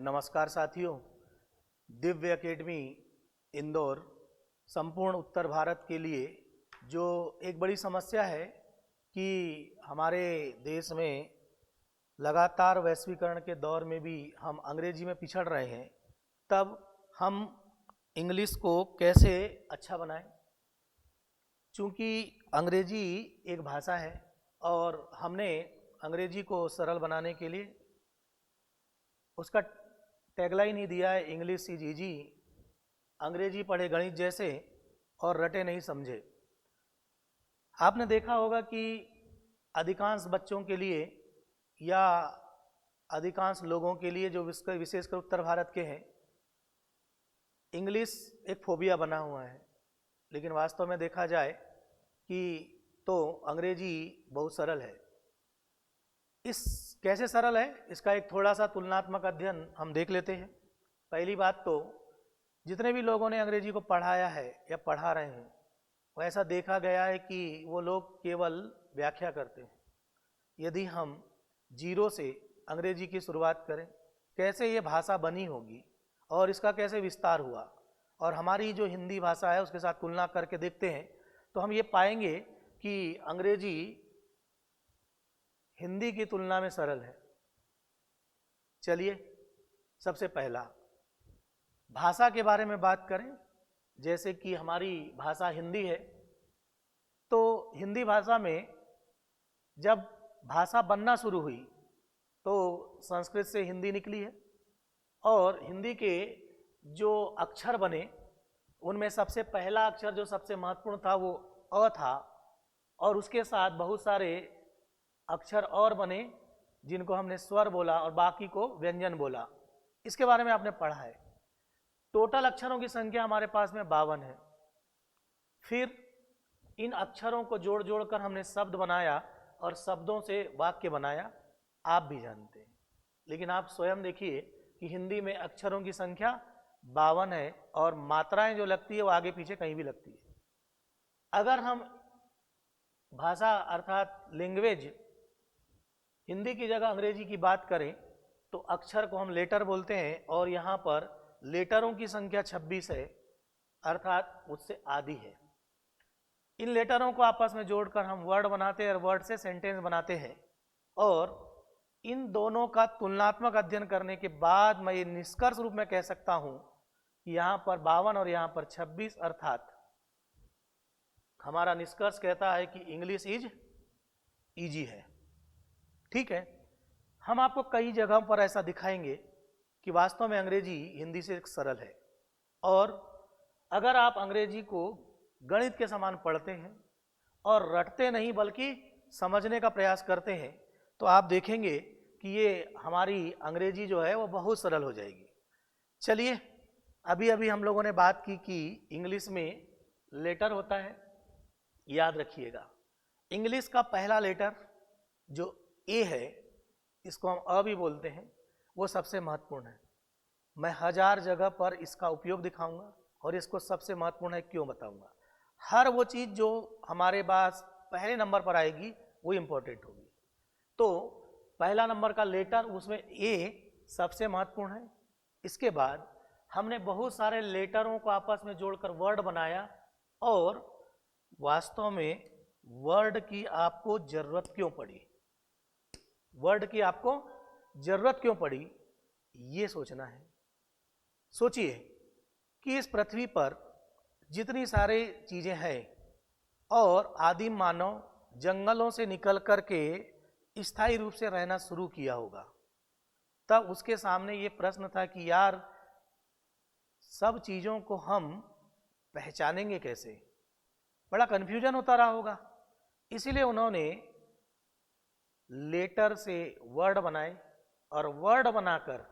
नमस्कार साथियों। दिव्य एकेडमी इंदौर संपूर्ण उत्तर भारत के लिए जो एक बड़ी समस्या है कि हमारे देश में लगातार वैश्वीकरण के दौर में भी हम अंग्रेजी में पिछड़ रहे हैं, तब हम इंग्लिश को कैसे अच्छा बनाएं। चूँकि अंग्रेजी एक भाषा है और हमने अंग्रेजी को सरल बनाने के लिए उसका टैगलाइन ही दिया है, इंग्लिश इज ईजी। अंग्रेजी पढ़े गणित जैसे और रटे नहीं समझे। आपने देखा होगा कि अधिकांश बच्चों के लिए या अधिकांश लोगों के लिए जो विशेषकर उत्तर भारत के हैं, इंग्लिश एक फोबिया बना हुआ है। लेकिन वास्तव में देखा जाए कि तो अंग्रेजी बहुत सरल है। इस कैसे सरल है, इसका एक थोड़ा सा तुलनात्मक अध्ययन हम देख लेते हैं। पहली बात तो जितने भी लोगों ने अंग्रेजी को पढ़ाया है या पढ़ा रहे हैं, वो ऐसा देखा गया है कि वो लोग केवल व्याख्या करते हैं। यदि हम जीरो से अंग्रेजी की शुरुआत करें, कैसे ये भाषा बनी होगी और इसका कैसे विस्तार हुआ, और हमारी जो हिंदी भाषा है उसके साथ तुलना करके देखते हैं, तो हम ये पाएंगे कि अंग्रेजी हिंदी की तुलना में सरल है। चलिए, सबसे पहला भाषा के बारे में बात करें। जैसे कि हमारी भाषा हिंदी है, तो हिंदी भाषा में जब भाषा बनना शुरू हुई तो संस्कृत से हिंदी निकली है, और हिंदी के जो अक्षर बने उनमें सबसे पहला अक्षर जो सबसे महत्वपूर्ण था वो अ था, और उसके साथ बहुत सारे अक्षर और बने जिनको हमने स्वर बोला और बाकी को व्यंजन बोला। इसके बारे में आपने पढ़ा है। टोटल अक्षरों की संख्या हमारे पास में 52 है। फिर इन अक्षरों को जोड़ जोड़ कर हमने शब्द बनाया और शब्दों से वाक्य बनाया, आप भी जानते हैं। लेकिन आप स्वयं देखिए कि हिंदी में अक्षरों की संख्या 52 है और मात्राएं जो लगती है वो आगे पीछे कहीं भी लगती है। अगर हम भाषा अर्थात लैंग्वेज हिंदी की जगह अंग्रेजी की बात करें तो अक्षर को हम लेटर बोलते हैं, और यहाँ पर लेटरों की संख्या 26 है, अर्थात उससे आधी है। इन लेटरों को आपस में जोड़कर हम वर्ड बनाते हैं और वर्ड से सेंटेंस बनाते हैं, और इन दोनों का तुलनात्मक अध्ययन करने के बाद मैं ये निष्कर्ष रूप में कह सकता हूँ कि यहाँ पर 52 और यहाँ पर 26, अर्थात हमारा निष्कर्ष कहता है कि इंग्लिश इज ईजी है। ठीक है, हम आपको कई जगहों पर ऐसा दिखाएंगे कि वास्तव में अंग्रेजी हिंदी से सरल है। और अगर आप अंग्रेजी को गणित के समान पढ़ते हैं और रटते नहीं बल्कि समझने का प्रयास करते हैं, तो आप देखेंगे कि ये हमारी अंग्रेजी जो है वो बहुत सरल हो जाएगी। चलिए, अभी अभी हम लोगों ने बात की कि इंग्लिश में लेटर होता है। याद रखिएगा, इंग्लिश का पहला लेटर जो ए है, इसको हम अ भी बोलते हैं, वो सबसे महत्वपूर्ण है। मैं 1000 जगह पर इसका उपयोग दिखाऊंगा और इसको सबसे महत्वपूर्ण है क्यों बताऊंगा। हर वो चीज़ जो हमारे पास पहले नंबर पर आएगी वो इम्पोर्टेंट होगी। तो पहला नंबर का लेटर, उसमें ए सबसे महत्वपूर्ण है। इसके बाद हमने बहुत सारे लेटरों को आपस में जोड़कर वर्ड बनाया, और वास्तव में वर्ड की आपको जरूरत क्यों पड़ी, वर्ड की आपको जरूरत क्यों पड़ी, ये सोचना है। सोचिए कि इस पृथ्वी पर जितनी सारी चीजें हैं और आदिम मानव जंगलों से निकल कर के स्थायी रूप से रहना शुरू किया होगा, तब उसके सामने ये प्रश्न था कि यार सब चीजों को हम पहचानेंगे कैसे। बड़ा कन्फ्यूजन होता रहा होगा। इसीलिए उन्होंने लेटर से वर्ड बनाए, और वर्ड बनाकर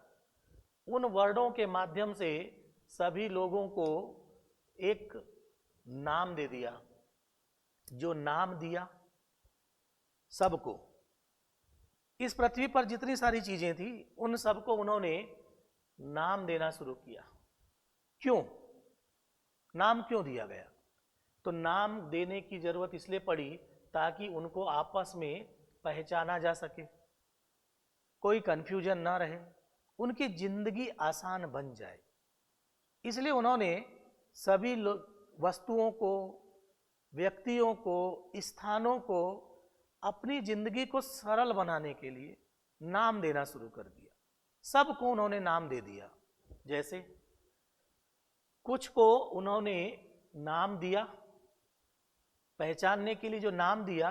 उन वर्डों के माध्यम से सभी लोगों को एक नाम दे दिया। जो नाम दिया सबको, इस पृथ्वी पर जितनी सारी चीजें थी उन सबको उन्होंने नाम देना शुरू किया। क्यों नाम क्यों दिया गया? तो नाम देने की जरूरत इसलिए पड़ी ताकि उनको आपस में पहचाना जा सके, कोई कंफ्यूजन ना रहे, उनकी जिंदगी आसान बन जाए। इसलिए उन्होंने सभी वस्तुओं को, व्यक्तियों को, स्थानों को अपनी जिंदगी को सरल बनाने के लिए नाम देना शुरू कर दिया। सबको उन्होंने नाम दे दिया। जैसे कुछ को उन्होंने नाम दिया, पहचानने के लिए जो नाम दिया,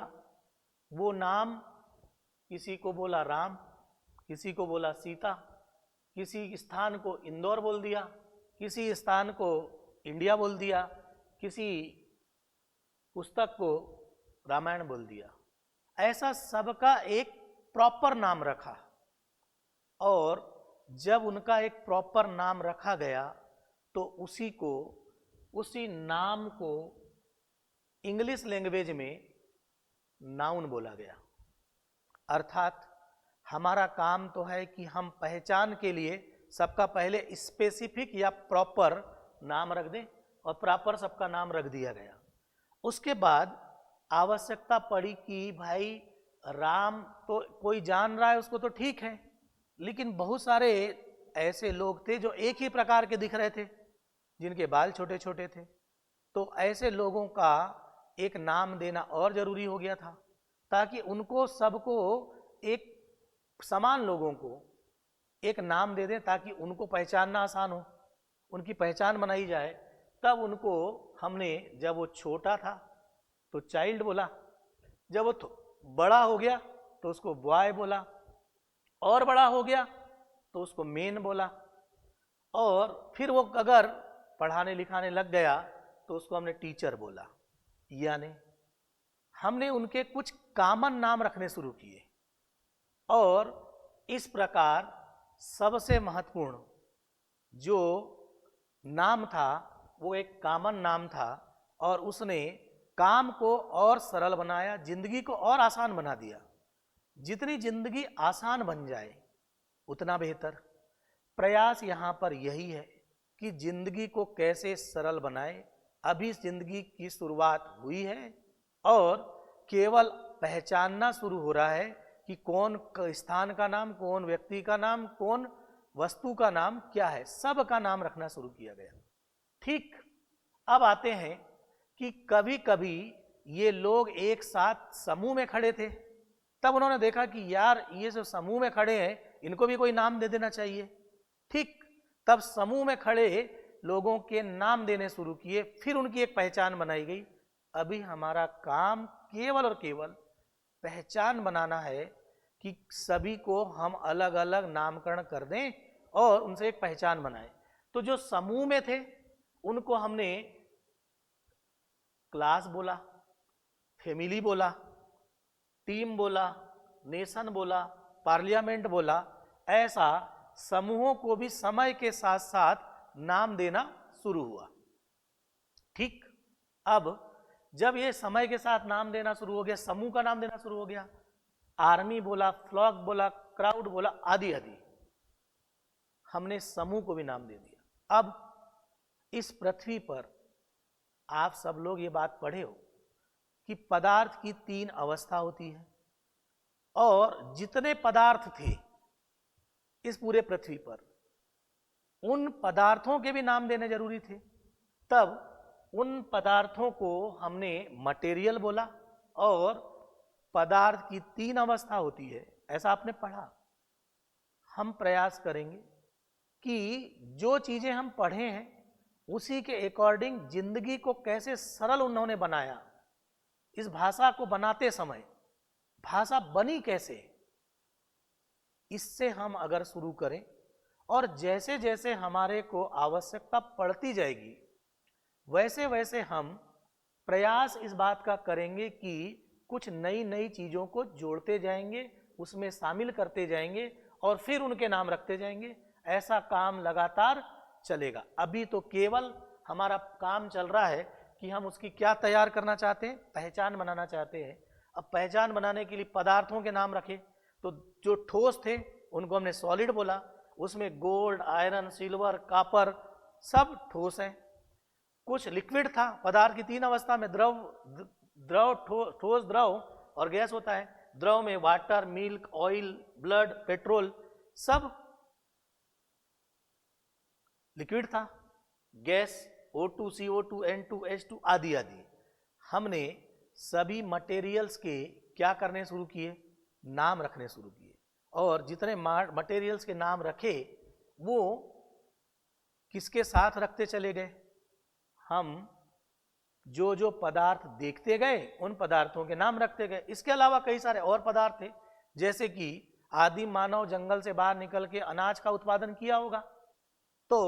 वो नाम किसी को बोला राम, किसी को बोला सीता, किसी स्थान को इंदौर बोल दिया, किसी स्थान को इंडिया बोल दिया, किसी पुस्तक को रामायण बोल दिया। ऐसा सबका एक प्रॉपर नाम रखा। और जब उनका एक प्रॉपर नाम रखा गया तो उसी नाम को इंग्लिश लैंग्वेज में नाउन बोला गया। अर्थात हमारा काम तो है कि हम पहचान के लिए सबका पहले स्पेसिफिक या प्रॉपर नाम रख दें, और प्रॉपर सबका नाम रख दिया गया। उसके बाद आवश्यकता पड़ी कि भाई राम तो कोई जान रहा है उसको तो ठीक है, लेकिन बहुत सारे ऐसे लोग थे जो एक ही प्रकार के दिख रहे थे, जिनके बाल छोटे छोटे थे। तो ऐसे लोगों का एक नाम देना और जरूरी हो गया था, ताकि उनको सबको एक समान लोगों को एक नाम दे दें, ताकि उनको पहचानना आसान हो, उनकी पहचान बनाई जाए। तब उनको हमने, जब वो छोटा था तो चाइल्ड बोला, जब वो बड़ा हो गया तो उसको बॉय बोला, और बड़ा हो गया तो उसको मेन बोला, और फिर वो अगर पढ़ाने लिखाने लग गया तो उसको हमने टीचर बोला। यानी हमने उनके कुछ कॉमन नाम रखने शुरू किए, और इस प्रकार सबसे महत्वपूर्ण जो नाम था वो एक कॉमन नाम था, और उसने काम को और सरल बनाया, जिंदगी को और आसान बना दिया। जितनी जिंदगी आसान बन जाए उतना बेहतर। प्रयास यहाँ पर यही है कि जिंदगी को कैसे सरल बनाए। अभी जिंदगी की शुरुआत हुई है और केवल पहचानना शुरू हो रहा है कि कौन स्थान का नाम, कौन व्यक्ति का नाम, कौन वस्तु का नाम क्या है। सब का नाम रखना शुरू किया गया। ठीक, अब आते हैं कि कभी कभी ये लोग एक साथ समूह में खड़े थे, तब उन्होंने देखा कि यार ये जो समूह में खड़े हैं इनको भी कोई नाम दे देना चाहिए। ठीक, तब समूह में खड़े लोगों के नाम देने शुरू किए, फिर उनकी एक पहचान बनाई गई। अभी हमारा काम केवल और केवल पहचान बनाना है कि सभी को हम अलग अलग नामकरण कर दें और उनसे एक पहचान बनाएं। तो जो समूह में थे उनको हमने क्लास बोला, फैमिली बोला, टीम बोला, नेशन बोला, पार्लियामेंट बोला। ऐसा समूहों को भी समय के साथ साथ नाम देना शुरू हुआ। ठीक, अब जब ये समय के साथ नाम देना शुरू हो गया, समूह का नाम देना शुरू हो गया, आर्मी बोला, फ्लॉक बोला, क्राउड बोला, आदि आदि, हमने समूह को भी नाम दे दिया। अब इस पृथ्वी पर आप सब लोग ये बात पढ़े हो कि पदार्थ की 3 अवस्था होती है, और जितने पदार्थ थे इस पूरे पृथ्वी पर, उन पदार्थों के भी नाम देने जरूरी थे। तब उन पदार्थों को हमने मटेरियल बोला, और पदार्थ की 3 अवस्था होती है, ऐसा आपने पढ़ा। हम प्रयास करेंगे कि जो चीजें हम पढ़े हैं उसी के अकॉर्डिंग जिंदगी को कैसे सरल उन्होंने बनाया। इस भाषा को बनाते समय भाषा बनी कैसे, इससे हम अगर शुरू करें, और जैसे जैसे हमारे को आवश्यकता पड़ती जाएगी वैसे वैसे हम प्रयास इस बात का करेंगे कि कुछ नई नई चीज़ों को जोड़ते जाएंगे, उसमें शामिल करते जाएंगे, और फिर उनके नाम रखते जाएंगे। ऐसा काम लगातार चलेगा। अभी तो केवल हमारा काम चल रहा है कि हम उसकी क्या तैयार करना चाहते हैं, पहचान बनाना चाहते हैं। अब पहचान बनाने के लिए पदार्थों के नाम रखे, तो जो ठोस थे उनको हमने सॉलिड बोला। उसमें गोल्ड, आयरन, सिल्वर, कॉपर सब ठोस हैं। कुछ लिक्विड था, पदार्थ की 3 अवस्था में द्रव, ठोस, द्रव और गैस होता है। द्रव में water, milk, oil, blood, petrol सब लिक्विड था, gas O2, CO2, N2, H2 आदि आदि। हमने सभी मटेरियल्स के क्या करने शुरू किए, नाम रखने शुरू किए, और जितने मटेरियल्स के नाम रखे वो किसके साथ रखते चले गए, हम जो जो पदार्थ देखते गए उन पदार्थों के नाम रखते गए। इसके अलावा कई सारे और पदार्थ थे, जैसे कि आदिम मानव जंगल से बाहर निकल के अनाज का उत्पादन किया होगा, तो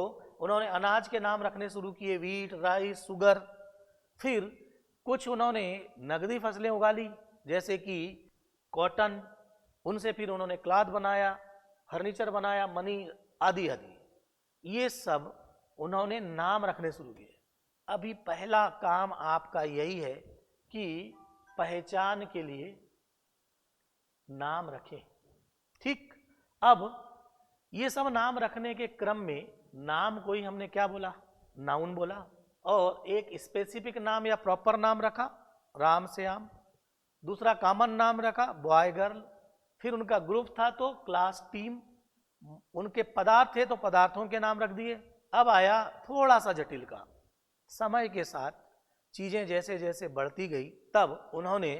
उन्होंने अनाज के नाम रखने शुरू किए, वीट, राइस, शुगर। फिर कुछ उन्होंने नगदी फसलें उगा ली, जैसे कि कॉटन, उनसे फिर उन्होंने क्लॉथ बनाया, फर्नीचर बनाया, मनी आदि आदि। ये सब उन्होंने नाम रखने शुरू किए। अभी पहला काम आपका यही है कि पहचान के लिए नाम रखें। ठीक, अब ये सब नाम रखने के क्रम में नाम कोई हमने क्या बोला, नाउन बोला, और एक स्पेसिफिक नाम या प्रॉपर नाम रखा, राम श्याम। दूसरा कॉमन नाम रखा, बॉय गर्ल। फिर उनका ग्रुप था तो क्लास, टीम। उनके पदार्थ थे तो पदार्थों के नाम रख दिए। अब आया थोड़ा सा जटिल का, समय के साथ चीजें जैसे जैसे बढ़ती गई तब उन्होंने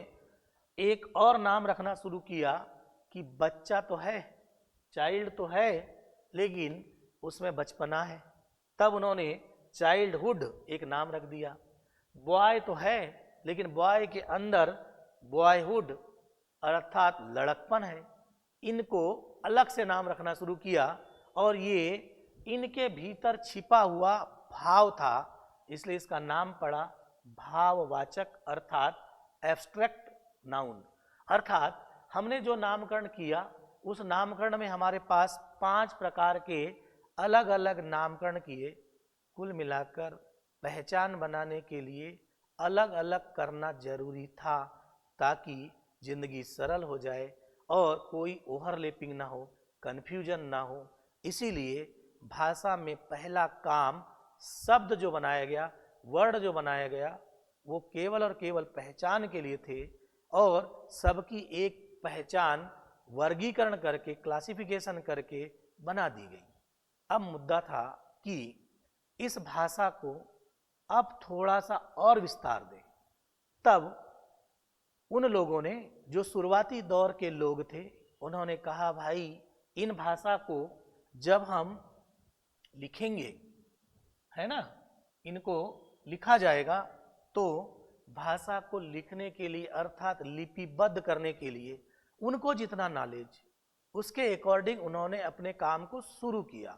एक और नाम रखना शुरू किया कि बच्चा तो है, चाइल्ड तो है, लेकिन उसमें बचपना है। तब उन्होंने चाइल्डहुड एक नाम रख दिया। बॉय तो है, लेकिन बॉय के अंदर बॉयहुड अर्थात लड़कपन है। इनको अलग से नाम रखना शुरू किया, और ये इनके भीतर छिपा हुआ भाव था, इसलिए इसका नाम पड़ा भाववाचक अर्थात एब्स्ट्रैक्ट नाउन। अर्थात हमने जो नामकरण किया उस नामकरण में हमारे पास 5 प्रकार के अलग अलग नामकरण किए। कुल मिलाकर पहचान बनाने के लिए अलग अलग करना जरूरी था, ताकि जिंदगी सरल हो जाए और कोई ओवरलैपिंग ना हो, कन्फ्यूजन ना हो। इसीलिए भाषा में पहला काम शब्द जो बनाया गया, वर्ड जो बनाया गया, वो केवल और केवल पहचान के लिए थे, और सबकी एक पहचान वर्गीकरण करके, क्लासिफिकेशन करके बना दी गई। अब मुद्दा था कि इस भाषा को अब थोड़ा सा और विस्तार दें। तब उन लोगों ने, जो शुरुआती दौर के लोग थे, उन्होंने कहा भाई इन भाषा को जब हम लिखेंगे, है ना, इनको लिखा जाएगा, तो भाषा को लिखने के लिए अर्थात लिपिबद्ध करने के लिए उनको जितना नॉलेज, उसके अकॉर्डिंग उन्होंने अपने काम को शुरू किया।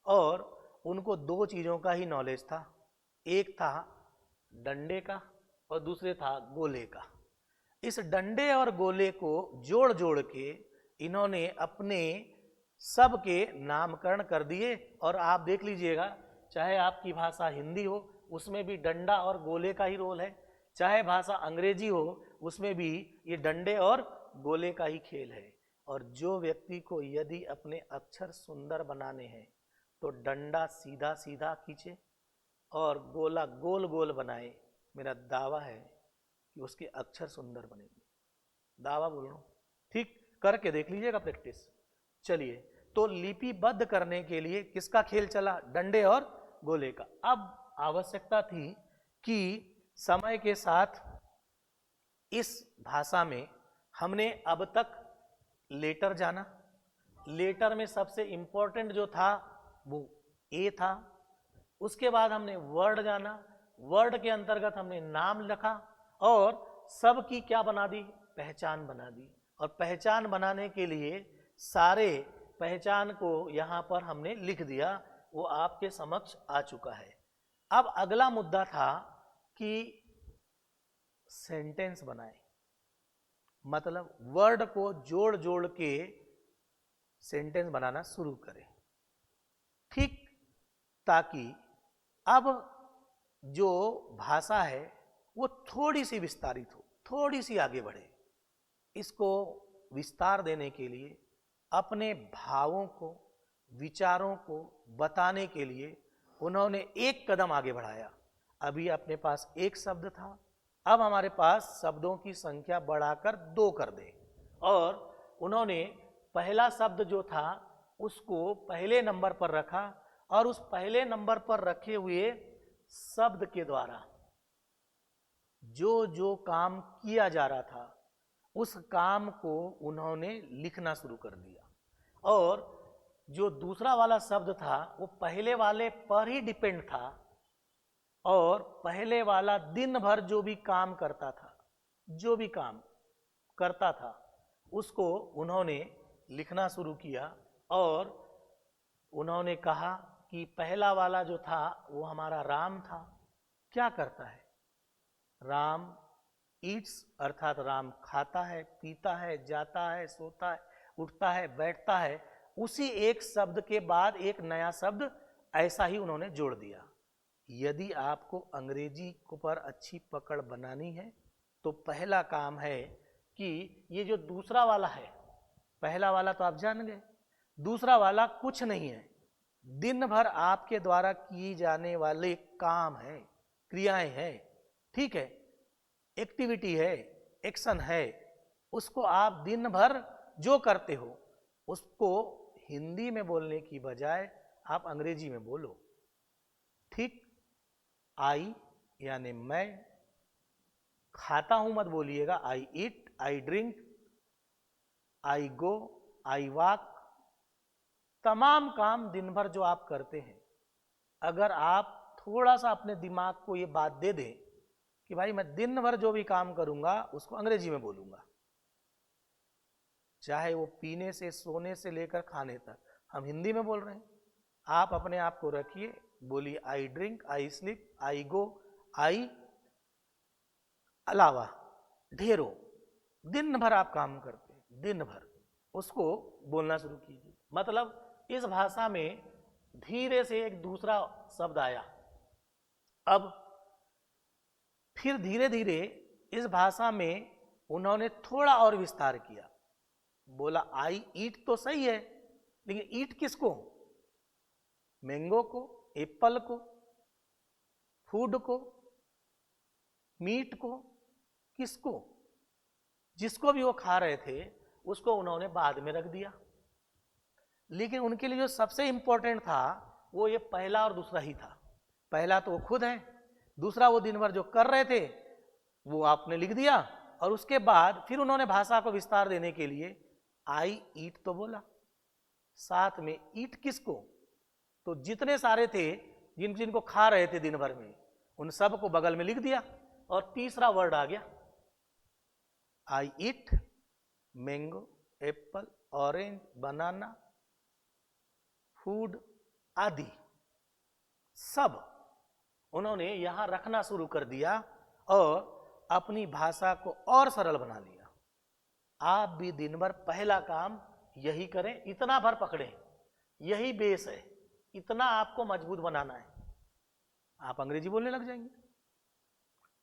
और उनको 2 चीज़ों का ही नॉलेज था, एक था डंडे का और दूसरे था गोले का। इस डंडे और गोले को जोड़ जोड़ के इन्होंने अपने सब के नामकरण कर दिए। और आप देख लीजिएगा, चाहे आपकी भाषा हिंदी हो, उसमें भी डंडा और गोले का ही रोल है, चाहे भाषा अंग्रेजी हो, उसमें भी ये डंडे और गोले का ही खेल है। और जो व्यक्ति को यदि अपने अक्षर सुंदर बनाने हैं तो डंडा सीधा सीधा खींचे और गोला गोल गोल बनाए, मेरा दावा है कि उसके अक्षर सुंदर बनेंगे। दावा बोल रहा हूं, ठीक, करके देख लीजिएगा प्रैक्टिस। चलिए, तो लिपिबद्ध करने के लिए किसका खेल चला, डंडे और गोले का। अब आवश्यकता थी कि समय के साथ इस भाषा में हमने अब तक लेटर जाना, लेटर में सबसे इंपॉर्टेंट जो था वो ए था। उसके बाद हमने वर्ड जाना, वर्ड के अंतर्गत हमने नाम लिखा, और सबकी क्या बना दी, पहचान बना दी। और पहचान बनाने के लिए सारे पहचान को यहाँ पर हमने लिख दिया, वो आपके समक्ष आ चुका है। अब अगला मुद्दा था कि सेंटेंस बनाए, मतलब वर्ड को जोड़ जोड़ के सेंटेंस बनाना शुरू करें, ठीक, ताकि अब जो भाषा है वो थोड़ी सी विस्तारित हो, थोड़ी सी आगे बढ़े। इसको विस्तार देने के लिए, अपने भावों को, विचारों को बताने के लिए उन्होंने एक कदम आगे बढ़ाया। अभी अपने पास एक शब्द था, अब हमारे पास शब्दों की संख्या बढ़ाकर 2 कर दें। और उन्होंने पहला शब्द जो था उसको पहले नंबर पर रखा, और उस पहले नंबर पर रखे हुए शब्द के द्वारा जो जो काम किया जा रहा था उस काम को उन्होंने लिखना शुरू कर दिया। और जो दूसरा वाला शब्द था वो पहले वाले पर ही डिपेंड था, और पहले वाला दिन भर जो भी काम करता था, जो भी काम करता था उसको उन्होंने लिखना शुरू किया। और उन्होंने कहा कि पहला वाला जो था वो हमारा राम था। क्या करता है? राम ईट्स, अर्थात राम खाता है, पीता है, जाता है, सोता है, उठता है, बैठता है। उसी एक शब्द के बाद एक नया शब्द ऐसा ही उन्होंने जोड़ दिया। यदि आपको अंग्रेजी पर अच्छी पकड़ बनानी है तो पहला काम है कि ये जो दूसरा वाला है, पहला वाला तो आप जान गए, दूसरा वाला कुछ नहीं है, दिन भर आपके द्वारा किए जाने वाले काम है, क्रियाएं हैं, ठीक है, एक्टिविटी है, एक्शन है। उसको आप दिन भर जो करते हो उसको हिंदी में बोलने की बजाय आप अंग्रेजी में बोलो। ठीक? आई यानी मैं, खाता हूं मत बोलिएगा, आई ईट, आई drink, I go, I walk. तमाम काम दिन भर जो आप करते हैं, अगर आप थोड़ा सा अपने दिमाग को ये बात दे दें कि भाई मैं दिन भर जो भी काम करूंगा उसको अंग्रेजी में बोलूंगा, चाहे वो पीने से, सोने से लेकर खाने तक, हम हिंदी में बोल रहे हैं। आप अपने आप को रखिए, बोलिए आई ड्रिंक, आई स्लीप, आई गो, आई, अलावा ढेरों दिन भर आप काम करते हैं, दिन भर उसको बोलना शुरू कीजिए। मतलब इस भाषा में धीरे से एक दूसरा शब्द आया। अब फिर धीरे धीरे इस भाषा में उन्होंने थोड़ा और विस्तार किया। बोला आई ईट तो सही है, लेकिन ईट किसको? मैंगो को, एप्पल को, फूड को, मीट को, किसको? जिसको भी वो खा रहे थे उसको उन्होंने बाद में रख दिया। लेकिन उनके लिए जो सबसे इंपॉर्टेंट था वो ये पहला और दूसरा ही था। पहला तो वो खुद है, दूसरा वो दिन भर जो कर रहे थे वो आपने लिख दिया, और उसके बाद फिर उन्होंने भाषा को विस्तार देने के लिए आई ईट तो बोला, साथ में ईट किसको? तो जितने सारे थे जिनको खा रहे थे दिन भर में, उन सब को बगल में लिख दिया, और तीसरा वर्ड आ गया आई ईट मैंगो, एप्पल, ऑरेंज, बनाना, फूड आदि सब उन्होंने यहां रखना शुरू कर दिया और अपनी भाषा को और सरल बना लिया। आप भी दिन भर पहला काम यही करें, इतना भर पकड़ें, यही बेस है, इतना आपको मजबूत बनाना है, आप अंग्रेजी बोलने लग जाएंगे,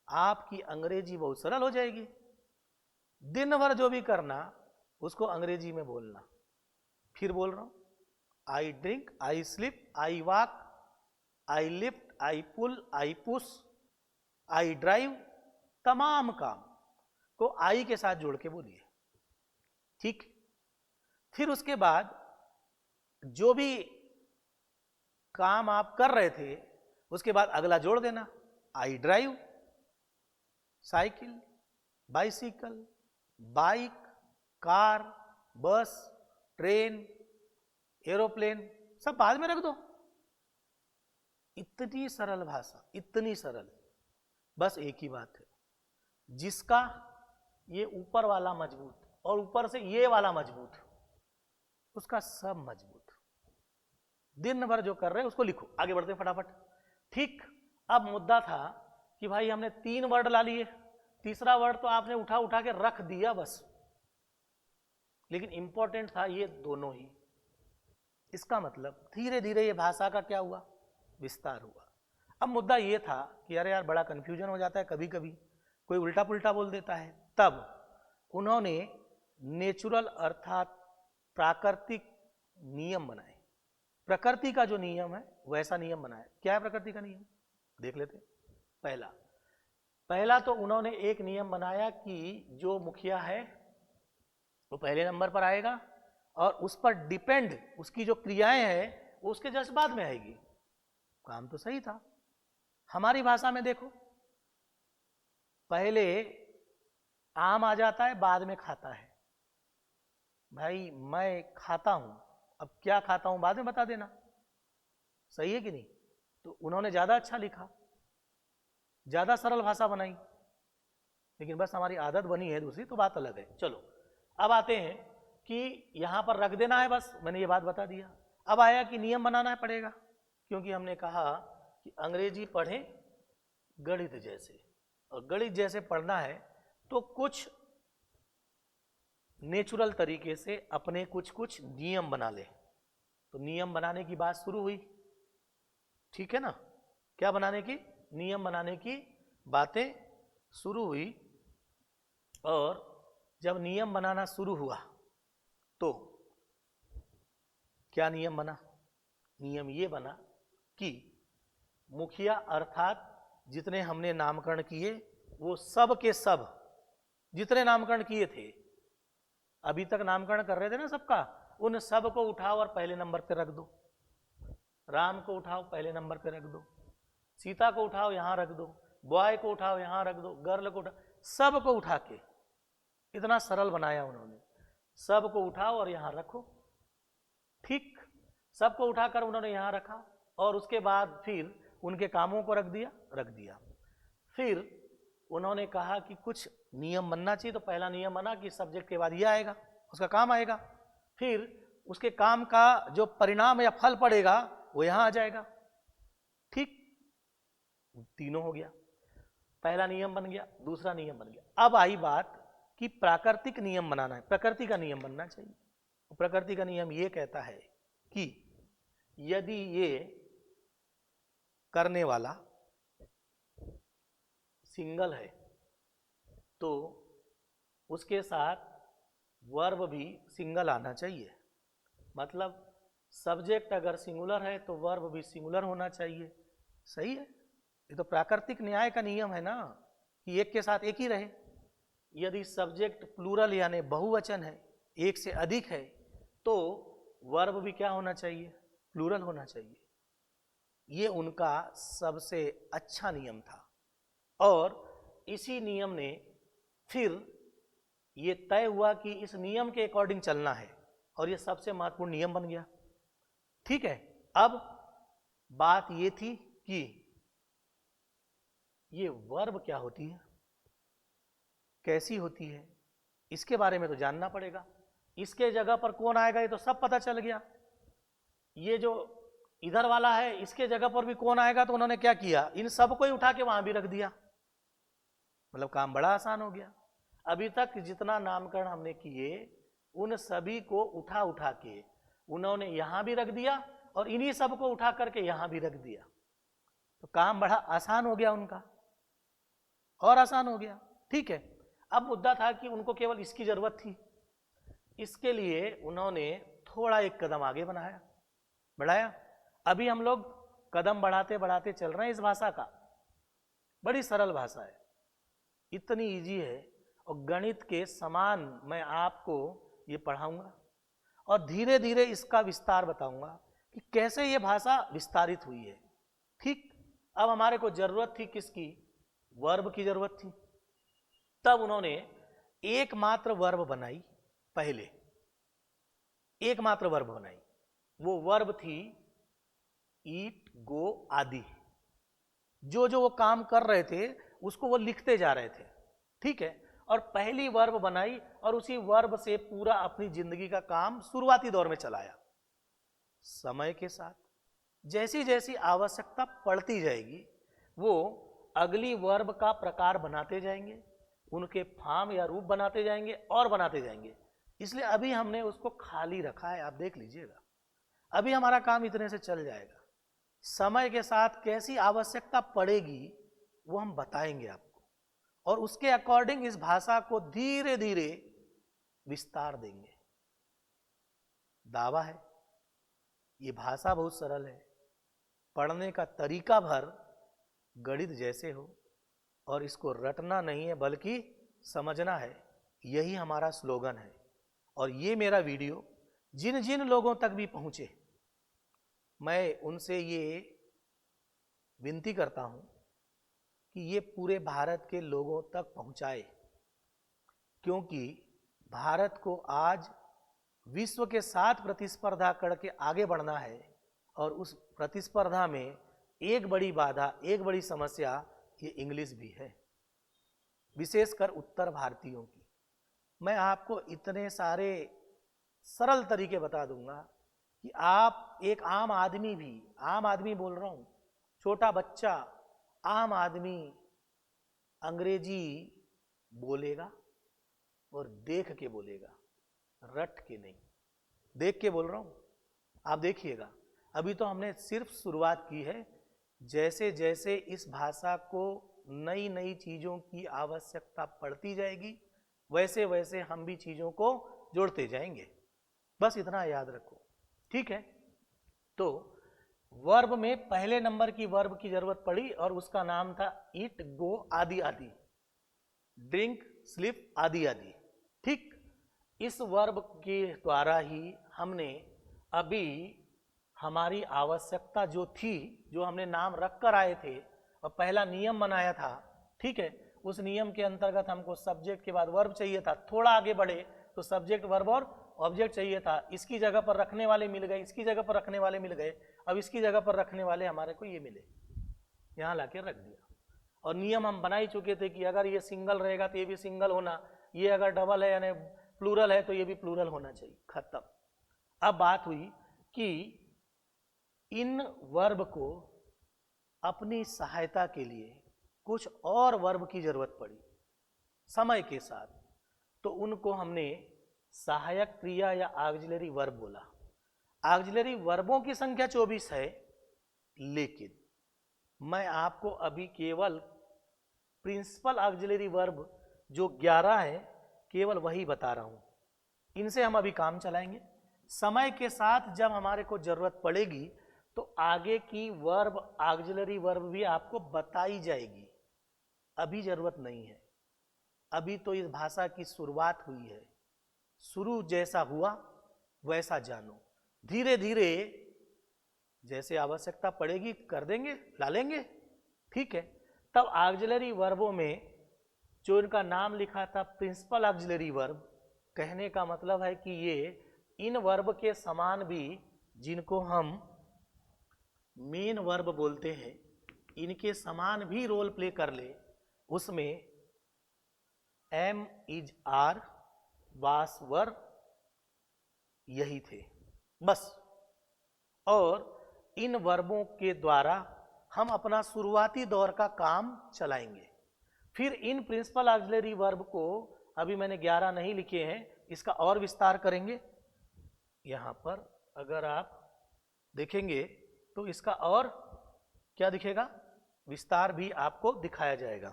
आपकी अंग्रेजी बहुत सरल हो जाएगी। दिन भर जो भी करना उसको अंग्रेजी में बोलना। फिर बोल रहा हूं, I drink, I sleep, I walk, I lift, I pull, I push, I drive, तमाम काम को आई के साथ जोड़ के बोलिए। ठीक? फिर उसके बाद जो भी काम आप कर रहे थे उसके बाद अगला जोड़ देना, I drive, cycle, bicycle, bike, car, बस, ट्रेन, एरोप्लेन, सब बाद में रख दो। इतनी सरल भाषा, इतनी सरल। बस एक ही बात है, जिसका ये ऊपर वाला मजबूत और ऊपर से ये वाला मजबूत, उसका सब मजबूत। दिन भर जो कर रहे हैं उसको लिखो। आगे बढ़ते हैं फटाफट। ठीक? अब मुद्दा था कि भाई हमने 3 वर्ड ला लिए, तीसरा वर्ड तो आपने उठा उठा के रख दिया बस, लेकिन इंपॉर्टेंट था ये दोनों ही। इसका मतलब धीरे धीरे ये भाषा का क्या हुआ? विस्तार हुआ। अब मुद्दा ये था कि अरे यार बड़ा कंफ्यूजन हो जाता है, कभी कभी कोई उल्टा पुल्टा बोल देता है। तब उन्होंने नेचुरल अर्थात प्राकृतिक नियम बनाए। प्रकृति का जो नियम है वैसा नियम बनाया। क्या है प्रकृति का नियम? देख लेते। पहला तो उन्होंने एक नियम बनाया कि जो मुखिया है वो पहले नंबर पर आएगा और उस पर डिपेंड उसकी जो क्रियाएं हैं वो उसके जज्बात में आएगी। काम तो सही था। हमारी भाषा में देखो, पहले आम आ जाता है, बाद में खाता है। भाई मैं खाता हूं, अब क्या खाता हूं बाद में बता देना, सही है कि नहीं? तो उन्होंने ज्यादा अच्छा लिखा, ज्यादा सरल भाषा बनाई, लेकिन बस हमारी आदत बनी है दूसरी, तो बात अलग है। चलो अब आते हैं कि यहां पर रख देना है, बस मैंने ये बात बता दिया। अब आया कि नियम बनाना पड़ेगा, क्योंकि हमने कहा कि अंग्रेजी पढ़ें गणित जैसे, और गणित जैसे पढ़ना है तो कुछ नेचुरल तरीके से अपने कुछ कुछ नियम बना ले। तो नियम बनाने की बात शुरू हुई, ठीक है ना? क्या बनाने की? नियम बनाने की बातें शुरू हुई। और जब नियम बनाना शुरू हुआ तो क्या नियम बना? नियम ये बना कि मुखिया अर्थात जितने हमने नामकरण किए वो सब के सब, जितने नामकरण किए थे, अभी तक नामकरण कर रहे थे ना सबका, उन सब को उठाओ और पहले नंबर पे रख दो। राम को उठाओ पहले नंबर पे रख दो, सीता को उठाओ यहां रख दो, बॉय को उठाओ यहां रख दो, गर्ल को उठाओ, सब को उठा के इतना सरल बनाया उन्होंने। सब को उठाओ और यहां रखो, ठीक? सबको उठाकर उन्होंने यहां रखा और उसके बाद फिर उनके कामों को रख दिया। फिर उन्होंने कहा कि कुछ नियम बनना चाहिए, तो पहला नियम बना कि सब्जेक्ट के बाद ये आएगा, उसका काम आएगा, फिर उसके काम का जो परिणाम या फल पड़ेगा वो यहां आ जाएगा, ठीक? तीनों हो गया, पहला नियम बन गया, दूसरा नियम बन गया। अब आई बात कि प्राकृतिक नियम बनाना है, प्रकृति का नियम बनना चाहिए। प्रकृति का नियम ये कहता है कि यदि ये करने वाला सिंगल है तो उसके साथ वर्ब भी सिंगल आना चाहिए। मतलब सब्जेक्ट अगर सिंगुलर है तो वर्ब भी सिंगुलर होना चाहिए, सही है? ये तो प्राकृतिक न्याय का नियम है ना, कि एक के साथ एक ही रहे। यदि सब्जेक्ट प्लूरल यानी बहुवचन है, एक से अधिक है, तो वर्ब भी क्या होना चाहिए? प्लूरल होना चाहिए। ये उनका सबसे अच्छा नियम था, और इसी नियम ने फिर ये तय हुआ कि इस नियम के अकॉर्डिंग चलना है, और ये सबसे महत्वपूर्ण नियम बन गया, ठीक है? अब बात ये थी कि ये वर्ब क्या होती है, कैसी होती है, इसके बारे में तो जानना पड़ेगा। इसके जगह पर कौन आएगा ये तो सब पता चल गया। ये जो इधर वाला है इसके जगह पर भी कौन आएगा, तो उन्होंने क्या किया, इन सबको ही उठा के वहां भी रख दिया। मतलब काम बड़ा आसान हो गया। अभी तक जितना नामकरण हमने किए उन सभी को उठा उठा के उन्होंने यहां भी रख दिया, और इन्हीं सबको उठा करके यहां भी रख दिया। तो काम बड़ा आसान हो गया उनका, और आसान हो गया, ठीक है? अब मुद्दा था कि उनको केवल इसकी जरूरत थी। इसके लिए उन्होंने थोड़ा एक कदम आगे बढ़ाया। अभी हम लोग कदम बढ़ाते बढ़ाते चल रहे हैं इस भाषा का। बड़ी सरल भाषा है, इतनी इजी है, और गणित के समान मैं आपको ये पढ़ाऊंगा, और धीरे धीरे इसका विस्तार बताऊंगा कि कैसे ये भाषा विस्तारित हुई है, ठीक? अब हमारे को जरूरत थी किसकी? वर्ब की जरूरत थी। तब उन्होंने एकमात्र वर्ब बनाई, पहले एकमात्र वर्ब बनाई। वो वर्ब थी ईट, गो आदि। जो जो वो काम कर रहे थे उसको वो लिखते जा रहे थे, ठीक है? और पहली वर्ब बनाई, और उसी वर्ब से पूरा अपनी जिंदगी का काम शुरुआती दौर में चलाया। समय के साथ जैसी जैसी आवश्यकता पड़ती जाएगी वो अगली वर्ब का प्रकार बनाते जाएंगे, उनके फॉर्म या रूप बनाते जाएंगे और बनाते जाएंगे। इसलिए अभी हमने उसको खाली रखा है, आप देख लीजिएगा। अभी हमारा काम इतने से चल जाएगा। समय के साथ कैसी आवश्यकता पड़ेगी वो हम बताएंगे आपको, और उसके अकॉर्डिंग इस भाषा को धीरे धीरे विस्तार देंगे। दावा है ये भाषा बहुत सरल है, पढ़ने का तरीका भर गणित जैसे हो, और इसको रटना नहीं है बल्कि समझना है। यही हमारा स्लोगन है। और ये मेरा वीडियो जिन जिन लोगों तक भी पहुंचे, मैं उनसे ये विनती करता हूं कि ये पूरे भारत के लोगों तक पहुंचाए, क्योंकि भारत को आज विश्व के साथ प्रतिस्पर्धा करके आगे बढ़ना है और उस प्रतिस्पर्धा में एक बड़ी बाधा, एक बड़ी समस्या ये इंग्लिश भी है, विशेषकर उत्तर भारतीयों की। मैं आपको इतने सारे सरल तरीके बता दूंगा कि आप एक आम आदमी भी, आम आदमी बोल रहा हूं, छोटा बच्चा, आम आदमी अंग्रेजी बोलेगा और देख के बोलेगा, रट के नहीं। देख के बोल रहा हूं, आप देखिएगा। अभी तो हमने सिर्फ शुरुआत की है। जैसे जैसे इस भाषा को नई नई चीज़ों की आवश्यकता पड़ती जाएगी, वैसे वैसे हम भी चीज़ों को जोड़ते जाएंगे। बस इतना याद रखो, ठीक है। तो वर्ब में पहले नंबर की वर्ब की जरूरत पड़ी और उसका नाम था ईट, गो, आदि आदि, ड्रिंक, स्लीप, आदि आदि। ठीक, इस वर्ब के द्वारा ही हमने अभी हमारी आवश्यकता जो थी, जो हमने नाम रख कर आए थे और पहला नियम बनाया था, ठीक है, उस नियम के अंतर्गत हमको सब्जेक्ट के बाद वर्ब चाहिए था। थोड़ा आगे बढ़े तो सब्जेक्ट, वर्ब और ऑब्जेक्ट चाहिए था। इसकी जगह पर रखने वाले मिल गए, इसकी जगह पर रखने वाले मिल गए, अब इसकी जगह पर रखने वाले हमारे को ये मिले, यहाँ लाके रख दिया। और नियम हम बना ही चुके थे कि अगर ये सिंगल रहेगा तो ये भी सिंगल होना, ये अगर डबल है यानी प्लूरल है तो ये भी प्लूरल होना चाहिए। खत्म। अब बात हुई कि इन वर्ब को अपनी सहायता के लिए कुछ और वर्ब की जरूरत पड़ी समय के साथ, तो उनको हमने सहायक क्रिया या ऑक्सिलरी वर्ब बोला। ऑक्सिलरी वर्बों की संख्या 24 है, लेकिन मैं आपको अभी केवल प्रिंसिपल ऑक्सिलरी वर्ब जो 11 है, केवल वही बता रहा हूं। इनसे हम अभी काम चलाएंगे। समय के साथ जब हमारे को जरूरत पड़ेगी तो आगे की वर्ब, ऑक्सिलरी वर्ब भी आपको बताई जाएगी। अभी जरूरत नहीं है, अभी तो इस भाषा की शुरुआत हुई है। शुरू जैसा हुआ वैसा जानो, धीरे धीरे जैसे आवश्यकता पड़ेगी कर देंगे, ला लेंगे, ठीक है। तब ऑक्सिलरी वर्बों में जो इनका नाम लिखा था प्रिंसिपल ऑक्सिलरी वर्ब, कहने का मतलब है कि ये इन वर्ब के समान भी, जिनको हम मेन वर्ब बोलते हैं, इनके समान भी रोल प्ले कर ले। उसमें एम, इज, आर, वास, वर यही थे बस। और इन वर्बों के द्वारा हम अपना शुरुआती दौर का काम चलाएंगे। फिर इन प्रिंसिपल ऑक्सिलरी वर्ब को अभी मैंने 11 नहीं लिखे हैं, इसका और विस्तार करेंगे। यहां पर अगर आप देखेंगे तो इसका और क्या दिखेगा, विस्तार भी आपको दिखाया जाएगा,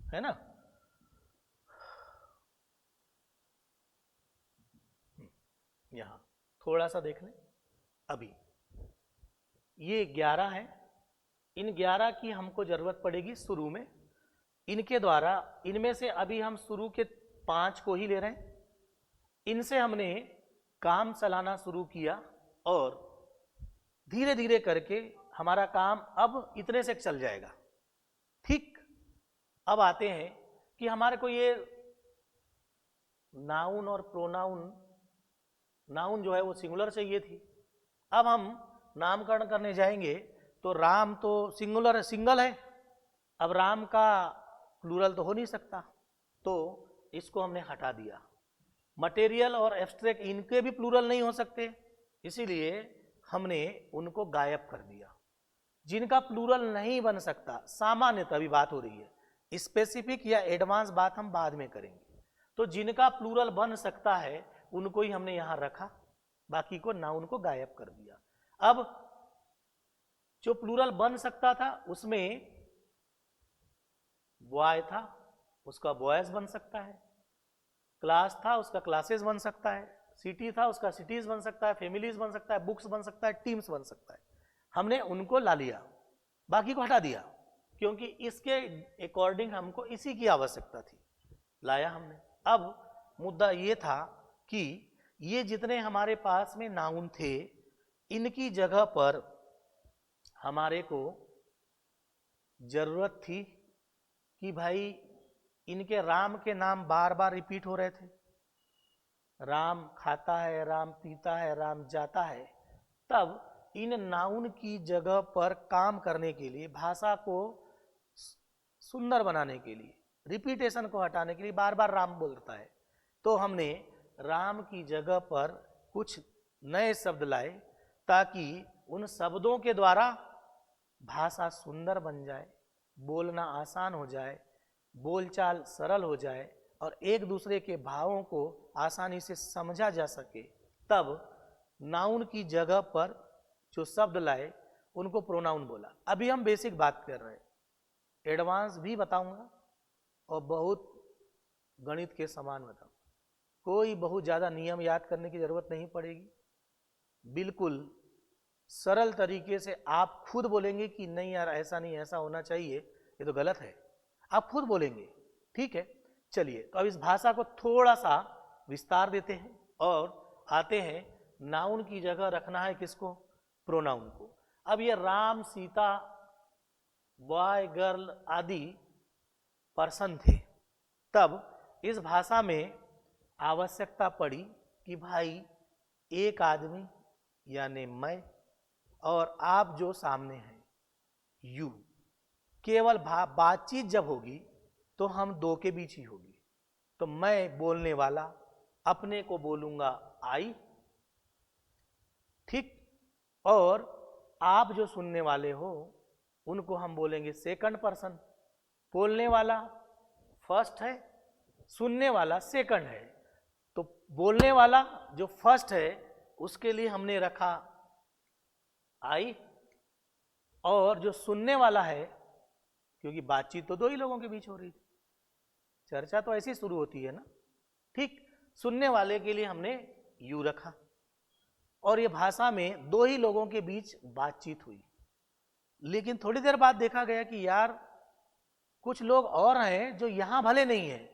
है ना। यहां थोड़ा सा देख लें। अभी ये 11 है, इन 11 की हमको जरूरत पड़ेगी शुरू में। इनके द्वारा, इनमें से अभी हम शुरू के 5 को ही ले रहे हैं, इनसे हमने काम चलाना शुरू किया और धीरे धीरे करके हमारा काम अब इतने से चल जाएगा। ठीक, अब आते हैं कि हमारे को ये नाउन और प्रोनाउन, नाउन जो है वो सिंगुलर चाहिए थी। अब हम नामकरण करने जाएंगे तो राम तो सिंगुलर है, सिंगल है, अब राम का प्लूरल तो हो नहीं सकता, तो इसको हमने हटा दिया। मटेरियल और एब्स्ट्रैक्ट इनके भी प्लूरल नहीं हो सकते, इसीलिए हमने उनको गायब कर दिया। जिनका प्लूरल नहीं बन सकता, सामान्यतः अभी बात हो रही है, स्पेसिफिक या एडवांस बात हम बाद में करेंगे। तो जिनका प्लूरल बन सकता है उनको ही हमने यहां रखा, बाकी को नाउन को गायब कर दिया। अब जो प्लूरल बन सकता था उसमें बॉय था, उसका बॉयज बन सकता है, क्लास था उसका क्लासेस बन सकता है, सिटी था उसका सिटीज बन सकता है, फैमिलीज बन सकता है, बुक्स बन सकता है, टीम्स बन सकता है। हमने उनको ला लिया, बाकी को हटा दिया, क्योंकि इसके अकॉर्डिंग हमको इसी की आवश्यकता थी, लाया हमने। अब मुद्दा ये था कि ये जितने हमारे पास में नाउन थे, इनकी जगह पर हमारे को जरूरत थी कि भाई इनके राम के नाम बार बार रिपीट हो रहे थे, राम खाता है, राम पीता है, राम जाता है। तब इन नाउन की जगह पर काम करने के लिए, भाषा को सुंदर बनाने के लिए, रिपीटेशन को हटाने के लिए बार बार राम बोलता है, तो हमने राम की जगह पर कुछ नए शब्द लाए ताकि उन शब्दों के द्वारा भाषा सुंदर बन जाए, बोलना आसान हो जाए, बोलचाल सरल हो जाए और एक दूसरे के भावों को आसानी से समझा जा सके। तब नाउन की जगह पर जो शब्द लाए उनको प्रोनाउन बोला। अभी हम बेसिक बात कर रहे हैं, एडवांस भी बताऊंगा और बहुत गणित के समान बताऊंगा। कोई बहुत ज़्यादा नियम याद करने की ज़रूरत नहीं पड़ेगी, बिल्कुल सरल तरीके से आप खुद बोलेंगे कि नहीं यार ऐसा नहीं, ऐसा होना चाहिए, ये तो गलत है, आप खुद बोलेंगे। ठीक है, चलिए तो अब इस भाषा को थोड़ा सा विस्तार देते हैं और आते हैं नाउन की जगह रखना है किसको, प्रोनाउन को। अब ये राम, सीता, बॉय, गर्ल आदि पर्सन थे, तब इस भाषा में आवश्यकता पड़ी कि भाई एक आदमी यानी मैं और आप जो सामने हैं यू, केवल बातचीत जब होगी तो हम दो के बीच ही होगी। तो मैं बोलने वाला अपने को बोलूंगा आई, ठीक, और आप जो सुनने वाले हो उनको हम बोलेंगे सेकंड पर्सन। बोलने वाला फर्स्ट है, सुनने वाला सेकंड है। तो बोलने वाला जो फर्स्ट है उसके लिए हमने रखा आई, और जो सुनने वाला है, क्योंकि बातचीत तो दो ही लोगों के बीच हो रही थी, चर्चा तो ऐसी शुरू होती है ना, ठीक, सुनने वाले के लिए हमने यू रखा। और ये भाषा में दो ही लोगों के बीच बातचीत हुई। लेकिन थोड़ी देर बाद देखा गया कि यार कुछ लोग और हैं जो यहां भले नहीं है,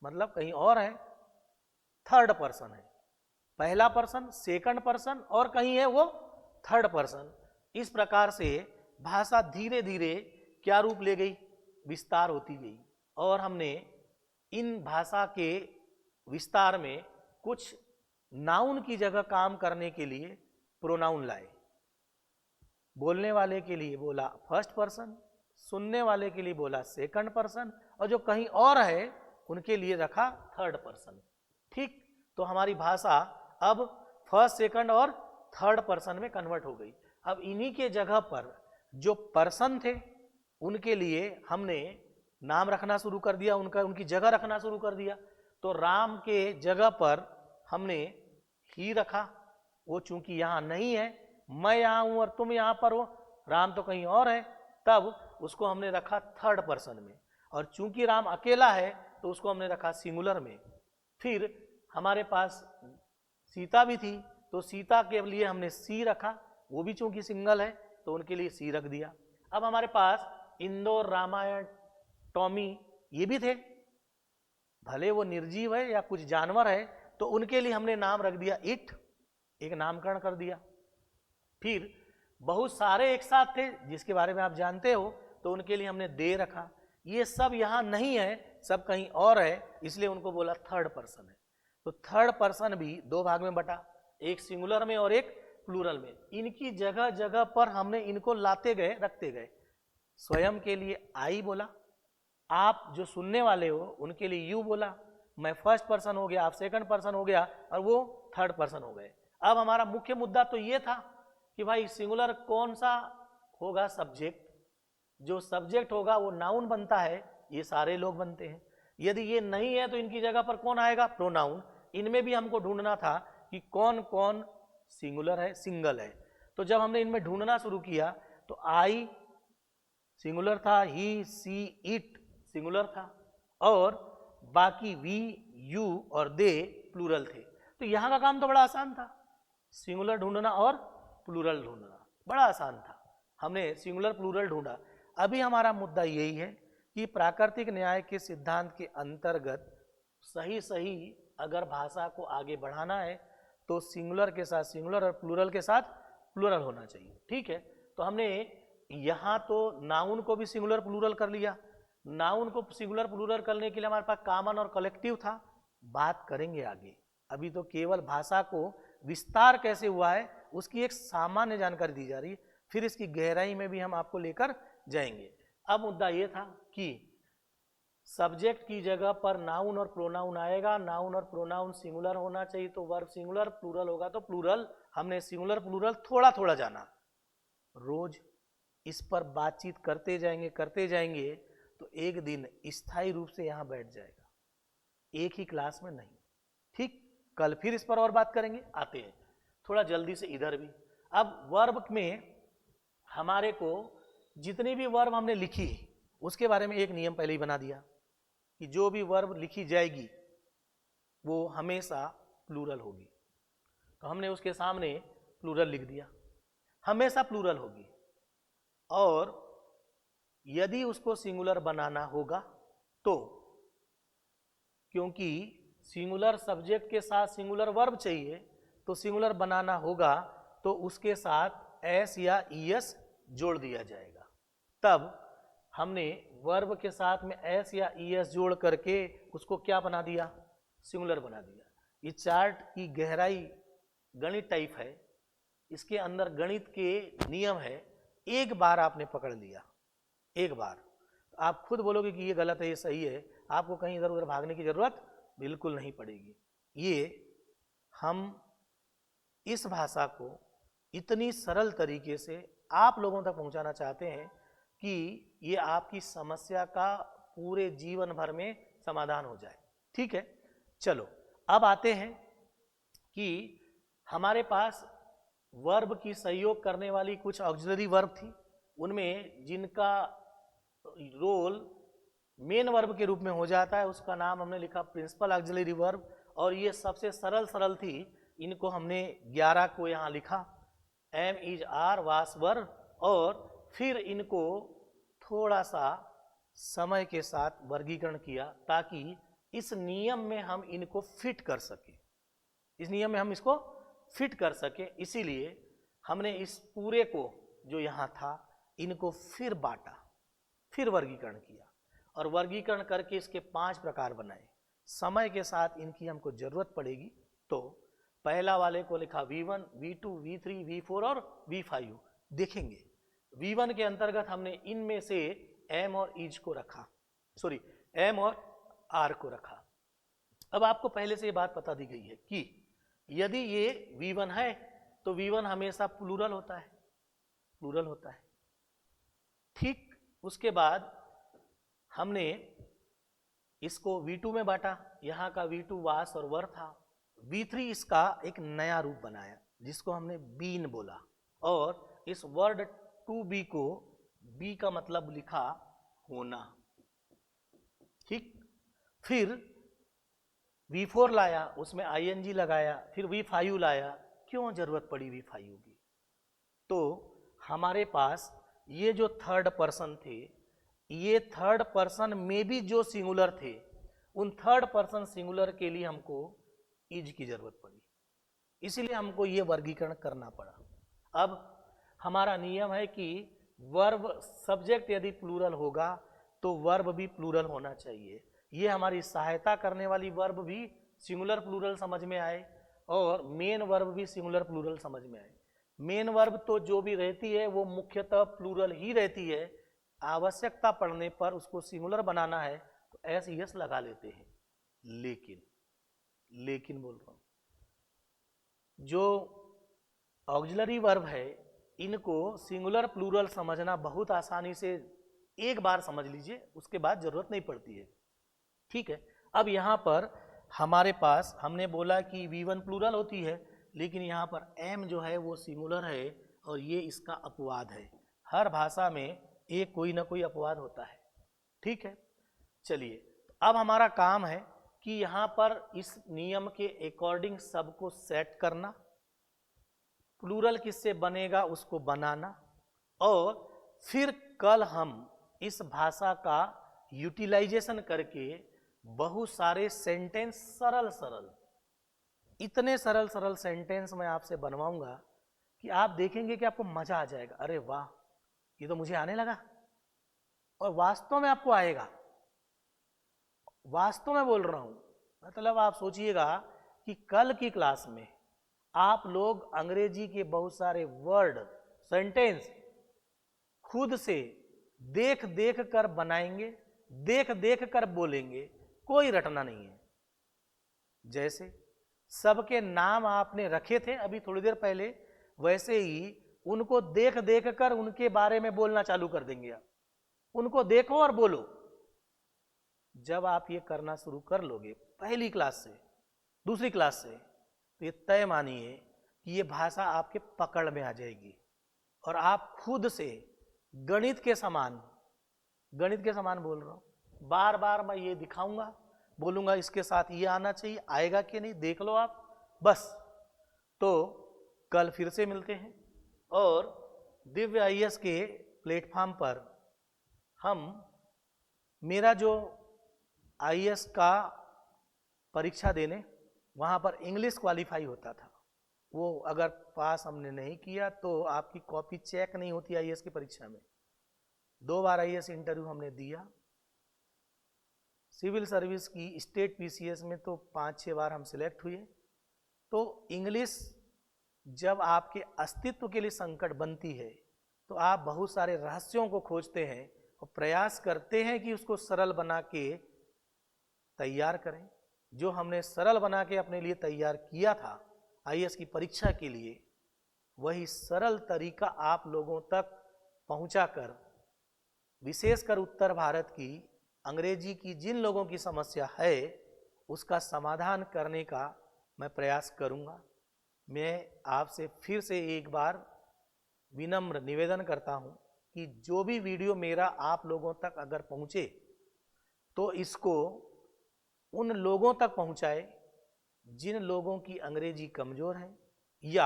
मतलब कहीं और है, थर्ड पर्सन है, पहला पर्सन, सेकंड पर्सन और कहीं है वो थर्ड पर्सन। इस प्रकार से भाषा धीरे धीरे क्या रूप ले गई, विस्तार होती गई। और हमने इन भाषा के विस्तार में कुछ नाउन की जगह काम करने के लिए प्रोनाउन लाए। बोलने वाले के लिए बोला फर्स्ट पर्सन, सुनने वाले के लिए बोला सेकंड पर्सन, और जो कहीं और है उनके लिए रखा थर्ड पर्सन। ठीक, तो हमारी भाषा अब फर्स्ट, सेकंड और थर्ड पर्सन में कन्वर्ट हो गई। अब इन्हीं के जगह पर जो पर्सन थे उनके लिए हमने नाम रखना शुरू कर दिया, उनकी जगह रखना शुरू कर दिया। तो राम के जगह पर हमने ही रखा, वो चूंकि यहाँ नहीं है, मैं यहाँ हूं और तुम यहाँ पर हो, राम तो कहीं और है, तब उसको हमने रखा थर्ड पर्सन में। और चूंकि राम अकेला है तो उसको हमने रखा सिंगुलर में। फिर हमारे पास सीता भी थी, तो सीता के लिए हमने सी रखा, वो भी चूंकि सिंगल है तो उनके लिए सी रख दिया। अब हमारे पास इंदौर, रामायण, टॉमी ये भी थे, भले वो निर्जीव है या कुछ जानवर है, तो उनके लिए हमने नाम रख दिया इट, एक नामकरण कर दिया। फिर बहुत सारे एक साथ थे जिसके बारे में आप जानते हो, तो उनके लिए हमने दे रखा। ये सब यहाँ नहीं है, सब कहीं और है, इसलिए उनको बोला थर्ड पर्सन है। तो थर्ड पर्सन भी दो भाग में बटा, एक सिंगुलर में और एक प्लूरल में। इनकी जगह जगह पर हमने इनको लाते गए, रखते गए। स्वयं के लिए आई बोला, आप जो सुनने वाले हो उनके लिए यू बोला, मैं फर्स्ट पर्सन हो गया, आप सेकंड पर्सन हो गया और वो थर्ड पर्सन हो गए। अब हमारा मुख्य मुद्दा तो ये था कि भाई सिंगुलर कौन सा होगा, सब्जेक्ट, जो सब्जेक्ट होगा वो नाउन बनता है, ये सारे लोग बनते हैं। यदि ये नहीं है तो इनकी जगह पर कौन आएगा, प्रोनाउन। इनमें भी हमको ढूंढना था कि कौन कौन सिंगुलर है, सिंगल है। तो जब हमने इनमें ढूंढना शुरू किया तो आई सिंगुलर था, ही, सी, इट सिंगुलर था, और बाकी वी, यू और दे प्लूरल थे। तो यहाँ का काम तो बड़ा आसान था, सिंगुलर ढूंढना और प्लूरल ढूंढना बड़ा आसान था। हमने सिंगुलर प्लूरल ढूंढा। अभी हमारा मुद्दा यही है कि प्राकृतिक न्याय के सिद्धांत के अंतर्गत सही अगर भाषा को आगे बढ़ाना है तो सिंगुलर के साथ सिंगुलर और प्लूरल के साथ प्लूरल होना चाहिए। ठीक है, तो हमने यहाँ तो नाउन को भी सिंगुलर प्लूरल कर लिया। नाउन को सिंगुलर प्लूरल करने के लिए हमारे पास कॉमन और कलेक्टिव था, बात करेंगे आगे। अभी तो केवल भाषा को विस्तार कैसे हुआ है उसकी एक सामान्य जानकारी दी जा रही है, फिर इसकी गहराई में भी हम आपको लेकर जाएंगे। अब मुद्दा ये था कि सब्जेक्ट की जगह पर नाउन और प्रोनाउन आएगा, नाउन और प्रोनाउन सिंगुलर होना चाहिए तो वर्ब सिंगुलर, प्लूरल होगा तो प्लूरल। हमने सिंगुलर प्लूरल थोड़ा थोड़ा जाना, रोज इस पर बातचीत करते जाएंगे तो एक दिन स्थायी रूप से यहाँ बैठ जाएगा, एक ही क्लास में नहीं। ठीक, कल फिर इस पर और बात करेंगे। आते हैं थोड़ा जल्दी से इधर भी। अब वर्ब में हमारे को जितनी भी वर्ब हमने लिखी उसके बारे में एक नियम पहले ही बना दिया कि जो भी वर्ब लिखी जाएगी वो हमेशा प्लूरल होगी। तो हमने उसके सामने प्लूरल लिख दिया, हमेशा प्लूरल होगी। और यदि उसको सिंगुलर बनाना होगा तो, क्योंकि सिंगुलर सब्जेक्ट के साथ सिंगुलर वर्ब चाहिए तो सिंगुलर बनाना होगा तो उसके साथ एस या ईएस जोड़ दिया जाएगा। तब हमने वर्ब के साथ में एस या ईएस जोड़ करके उसको क्या बना दिया, सिंगुलर बना दिया। ये चार्ट की गहराई गणित टाइप है, इसके अंदर गणित के नियम है। एक बार आपने पकड़ लिया, एक बार आप खुद बोलोगे कि ये गलत है ये सही है, आपको कहीं इधर उधर भागने की जरूरत बिल्कुल नहीं पड़ेगी। ये हम इस भाषा को इतनी सरल तरीके से आप लोगों तक पहुंचाना चाहते हैं कि ये आपकी समस्या का पूरे जीवन भर में समाधान हो जाए। ठीक है, चलो अब आते हैं कि हमारे पास वर्ब की सहयोग करने वाली कुछ ऑक्सिलरी वर्ब थी, उनमें जिनका रोल मेन वर्ब के रूप में हो जाता है उसका नाम हमने लिखा प्रिंसिपल ऑक्सिलरी वर्ब। और ये सबसे सरल थी, इनको हमने 11 को यहाँ लिखा, एम इज आर वास वर। और फिर इनको थोड़ा सा समय के साथ वर्गीकरण किया ताकि इस नियम में हम इनको फिट कर सके, इस नियम में हम इसको फिट कर सके। इसीलिए हमने इस पूरे को जो यहाँ था इनको फिर बांटा, फिर वर्गीकरण किया और वर्गीकरण करके इसके 5 प्रकार बनाए। समय के साथ इनकी हमको जरूरत पड़ेगी तो पहला वाले को लिखा V1, V2, V3, V4 और V5 देखेंगे। V1 के अंतर्गत हमने इनमें से M और इज को रखा, सॉरी M और R को रखा। अब आपको पहले से ये बात बता दी गई है कि यदि ये V1 है तो V1 हमेशा प्लूरल होता है, प्लूरल होता है। ठीक, उसके बाद हमने इसको V2 में बांटा, यहाँ का V2 वास और वर था। V3 इसका एक नया रूप बनाया जिसको हमने बीन बोला और इस वर्ड टू बी को बी का मतलब लिखा होना। ठीक, फिर V4 लाया, उसमें ING लगाया, फिर V5 लाया। क्यों जरूरत पड़ी V5 की? तो हमारे पास ये जो थर्ड पर्सन थे, ये थर्ड पर्सन में भी जो सिंगुलर थे, उन थर्ड पर्सन सिंगुलर के लिए हमको इज की जरूरत पड़ी, इसीलिए हमको ये वर्गीकरण करना पड़ा। अब हमारा नियम है कि वर्ब सब्जेक्ट यदि प्लूरल होगा तो वर्ब भी प्लूरल होना चाहिए। ये हमारी सहायता करने वाली वर्ब भी सिंगुलर प्लूरल समझ में आए और मेन वर्ब भी सिंगुलर प्लूरल समझ में आए। मेन वर्ब तो जो भी रहती है वो मुख्यतः प्लूरल ही रहती है, आवश्यकता पड़ने पर उसको सिंगुलर बनाना है तो एस यस लगा लेते हैं। लेकिन बोल रहा हूं, जो ऑक्सिलरी वर्ब है इनको सिंगुलर प्लूरल समझना बहुत आसानी से एक बार समझ लीजिए, उसके बाद जरूरत नहीं पड़ती है। ठीक है, अब यहाँ पर हमारे पास हमने बोला कि V1 प्लूरल होती है, लेकिन यहाँ पर M जो है वो सिंगुलर है और ये इसका अपवाद है। हर भाषा में एक कोई ना कोई अपवाद होता है। ठीक है, चलिए अब हमारा काम है कि यहाँ पर इस नियम के अकॉर्डिंग सबको सेट करना, प्लूरल किससे बनेगा उसको बनाना, और फिर कल हम इस भाषा का यूटिलाइजेशन करके बहुत सारे सेंटेंस सरल इतने सरल सेंटेंस मैं आपसे बनवाऊंगा कि आप देखेंगे कि आपको मजा आ जाएगा, अरे वाह ये तो मुझे आने लगा, और वास्तव में आपको आएगा। वास्तव में बोल रहा हूं, मतलब आप सोचिएगा कि कल की क्लास में आप लोग अंग्रेजी के बहुत सारे वर्ड, सेंटेंस खुद से देख देख कर बनाएंगे, देख देख कर बोलेंगे, कोई रटना नहीं है। जैसे सबके नाम आपने रखे थे अभी थोड़ी देर पहले, वैसे ही उनको देख देख कर उनके बारे में बोलना चालू कर देंगे आप। उनको देखो और बोलो। जब आप ये करना शुरू कर लोगे पहली क्लास से, दूसरी क्लास से, तो ये तय मानिए कि ये भाषा आपके पकड़ में आ जाएगी और आप खुद से गणित के समान बोल रहा हूं, बार बार मैं ये दिखाऊंगा, बोलूंगा इसके साथ ये आना चाहिए, आएगा कि नहीं देख लो आप बस। तो कल फिर से मिलते हैं और दिव्य आईएएस के प्लेटफॉर्म पर हम, मेरा जो आईएएस का परीक्षा देने वहाँ पर इंग्लिश क्वालिफाई होता था, वो अगर पास हमने नहीं किया तो आपकी कॉपी चेक नहीं होती आईएएस की परीक्षा में। 2 बार आईएएस इंटरव्यू हमने दिया, सिविल सर्विस की स्टेट पीसीएस में तो 5-6 बार हम सिलेक्ट हुए। तो इंग्लिश जब आपके अस्तित्व के लिए संकट बनती है तो आप बहुत सारे रहस्यों को खोजते हैं और प्रयास करते हैं कि उसको सरल बना के तैयार करें। जो हमने सरल बना के अपने लिए तैयार किया था आईएएस की परीक्षा के लिए, वही सरल तरीका आप लोगों तक पहुंचाकर, विशेषकर उत्तर भारत की अंग्रेजी की जिन लोगों की समस्या है उसका समाधान करने का मैं प्रयास करूंगा। मैं आपसे फिर से एक बार विनम्र निवेदन करता हूं कि जो भी वीडियो मेरा आप लोगों तक अगर पहुंचे तो इसको उन लोगों तक पहुंचाए जिन लोगों की अंग्रेजी कमजोर है। या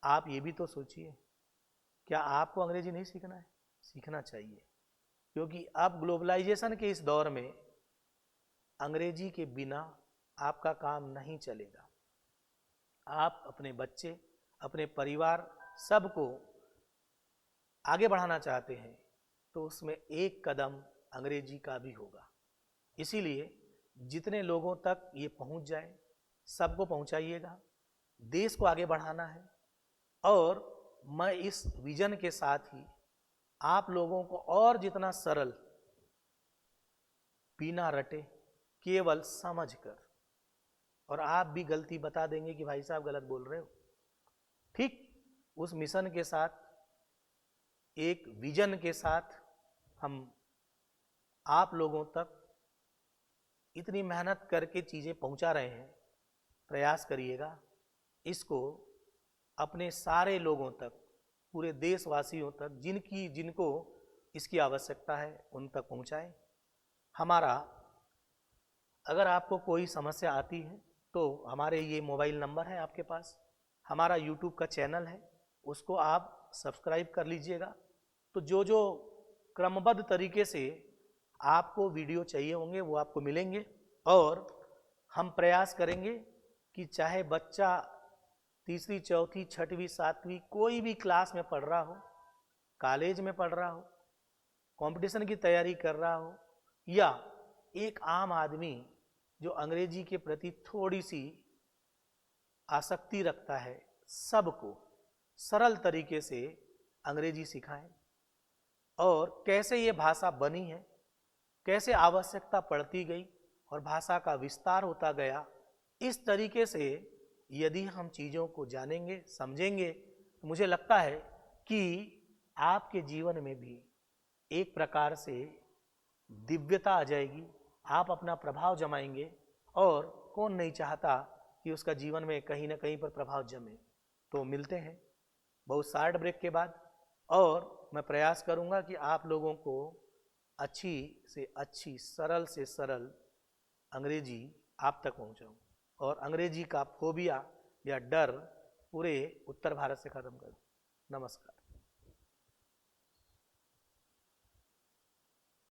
आप ये भी तो सोचिए, क्या आपको अंग्रेजी नहीं सीखना है? सीखना चाहिए, क्योंकि अब ग्लोबलाइजेशन के इस दौर में अंग्रेजी के बिना आपका काम नहीं चलेगा। आप अपने बच्चे, अपने परिवार सबको आगे बढ़ाना चाहते हैं तो उसमें एक कदम अंग्रेजी का भी होगा। इसीलिए जितने लोगों तक ये पहुंच जाए सबको पहुंचाइएगा। देश को आगे बढ़ाना है और मैं इस विजन के साथ ही आप लोगों को और जितना सरल, बिना रटे, केवल समझकर, और आप भी गलती बता देंगे कि भाई साहब गलत बोल रहे हो, ठीक उस मिशन के साथ, एक विजन के साथ हम आप लोगों तक इतनी मेहनत करके चीज़ें पहुंचा रहे हैं। प्रयास करिएगा इसको अपने सारे लोगों तक, पूरे देशवासियों तक, जिनको इसकी आवश्यकता है उन तक पहुंचाएं। हमारा, अगर आपको कोई समस्या आती है तो हमारे ये मोबाइल नंबर है आपके पास, हमारा यूट्यूब का चैनल है, उसको आप सब्सक्राइब कर लीजिएगा। तो जो जो क्रमबद्ध तरीके से आपको वीडियो चाहिए होंगे वो आपको मिलेंगे। और हम प्रयास करेंगे कि चाहे बच्चा तीसरी, चौथी, छठवीं, सातवीं कोई भी क्लास में पढ़ रहा हो, कॉलेज में पढ़ रहा हो, कंपटीशन की तैयारी कर रहा हो, या एक आम आदमी जो अंग्रेजी के प्रति थोड़ी सी आसक्ति रखता है, सबको सरल तरीके से अंग्रेजी सिखाएं। और कैसे ये भाषा बनी है, कैसे आवश्यकता पड़ती गई और भाषा का विस्तार होता गया, इस तरीके से यदि हम चीज़ों को जानेंगे, समझेंगे, तो मुझे लगता है कि आपके जीवन में भी एक प्रकार से दिव्यता आ जाएगी, आप अपना प्रभाव जमाएंगे। और कौन नहीं चाहता कि उसका जीवन में कहीं ना कहीं पर प्रभाव जमे। तो मिलते हैं बहुत शार्ट ब्रेक के बाद, और मैं प्रयास करूंगा कि आप लोगों को अच्छी से अच्छी, सरल से सरल अंग्रेजी आप तक पहुंचाऊं और अंग्रेजी का फोबिया या डर पूरे उत्तर भारत से खत्म करूं। नमस्कार।